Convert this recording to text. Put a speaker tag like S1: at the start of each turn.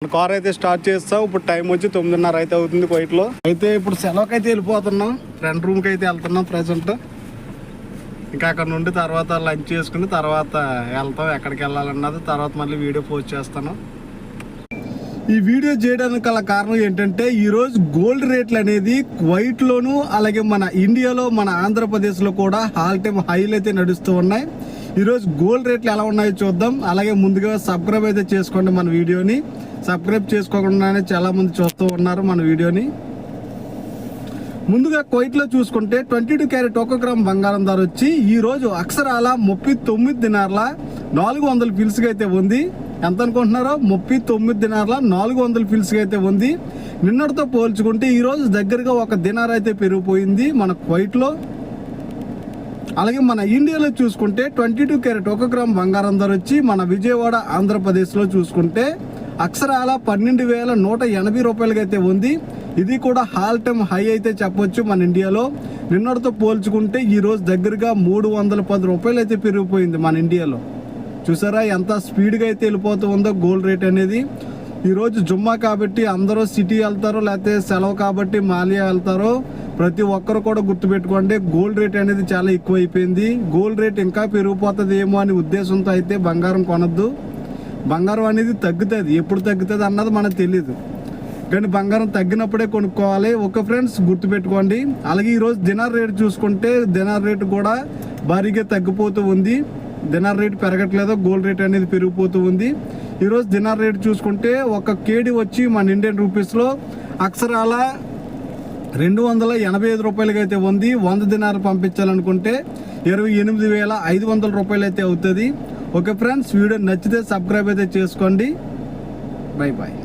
S1: Car అయితే start చేస్తాం. ఇప్పుడు టైం వచ్చి 9:30 అయితే అవుతుంది కోయిట్లో. అయితే ఇప్పుడు సెలవుకి అయితే వెళ్ళిపోతున్నాం. ఫ్రెండ్ రూమ్కి అయితే వెళ్తున్నాం ప్రెసెంట్. ఇంకా అక్కడ నుండి తర్వాత లంచ్ చేసుకుని తర్వాత వెళ్తాం. ఎక్కడికి వెళ్ళాలన్నది తర్వాత మళ్ళీ వీడియో పోస్ట్ చేస్తాను. ఈ వీడియో చేయడానికి గల కారణం ఏంటంటే ఈరోజు గోల్డ్ రేట్లు అనేది కువైట్లోను అలాగే మన ఇండియాలో మన ఆంధ్రప్రదేశ్లో కూడా ఆల్ టైమ్ హైలు అయితే నడుస్తూ ఉన్నాయి. ఈరోజు గోల్డ్ రేట్లు ఎలా ఉన్నాయో చూద్దాం. అలాగే ముందుగా సబ్స్క్రైబ్ అయితే చేసుకోండి. మన వీడియోని సబ్స్క్రైబ్ చేసుకోకుండానే చాలా మంది చూస్తూ ఉన్నారు మన వీడియోని. ముందుగా కువైట్లో చూసుకుంటే 22 క్యారెట్ 1 గ్రామ్ బంగారం ధర వచ్చి ఈ రోజు అక్షరాల 39 దినార్ల 400 ఫిల్స్గా అయితే ఉంది. ఎంత అనుకుంటున్నారో 39 దినార్ల 400 ఫిల్స్గా అయితే ఉంది. నిన్నటితో పోల్చుకుంటే ఈ రోజు దగ్గరగా 1 దినార్ అయితే పెరిగిపోయింది మన కువైట్లో. అలాగే మన ఇండియాలో చూసుకుంటే 22 క్యారెట్ 1 గ్రామ్ బంగారం ధర వచ్చి మన విజయవాడ ఆంధ్రప్రదేశ్లో చూసుకుంటే అక్షరాల 12,180 రూపాయలకి అయితే ఉంది. ఇది కూడా ఆల్ టైమ్ హై అయితే చెప్పొచ్చు మన ఇండియాలో. నిన్నటితో పోల్చుకుంటే ఈ రోజు దగ్గరగా 310 రూపాయలు అయితే పెరిగిపోయింది మన ఇండియాలో. చూసారా ఎంత స్పీడ్గా అయితే వెళ్ళిపోతూ ఉందో గోల్డ్ రేట్ అనేది. ఈరోజు జుమ్మా కాబట్టి అందరూ సిటీ వెళ్తారో లేకపోతే సెలవు కాబట్టి మాలియా వెళ్తారో ప్రతి ఒక్కరు కూడా గుర్తుపెట్టుకోండి గోల్డ్ రేట్ అనేది చాలా ఎక్కువ అయిపోయింది. గోల్డ్ రేట్ ఇంకా పెరిగిపోతుంది ఏమో అనే ఉద్దేశంతో అయితే బంగారం కొనద్దు. బంగారం అనేది తగ్గుతుంది, ఎప్పుడు తగ్గుతుంది అన్నది మనకు తెలియదు, కానీ బంగారం తగ్గినప్పుడే కొనుక్కోవాలి. ఓకే ఫ్రెండ్స్, గుర్తుపెట్టుకోండి. అలాగే ఈరోజు దినార్ రేట్ చూసుకుంటే దినార్ రేట్ కూడా భారీగా తగ్గిపోతూ ఉంది. దినార్ రేట్ పెరగట్లేదు, గోల్డ్ రేట్ అనేది పెరిగిపోతూ ఉంది. ఈరోజు దినార్ రేట్ చూసుకుంటే 1 కేడీ వచ్చి మన ఇండియన్ రూపీస్లో అక్షరాల 285 రూపాయలకి అయితే ఉంది. 100 దినార్ పంపించాలనుకుంటే 28,500 రూపాయలు అయితే అవుతుంది. ఓకే ఫ్రెండ్స్, వీడియో నచ్చితే సబ్స్క్రైబ్ అయితే చేసుకోండి. Bye bye.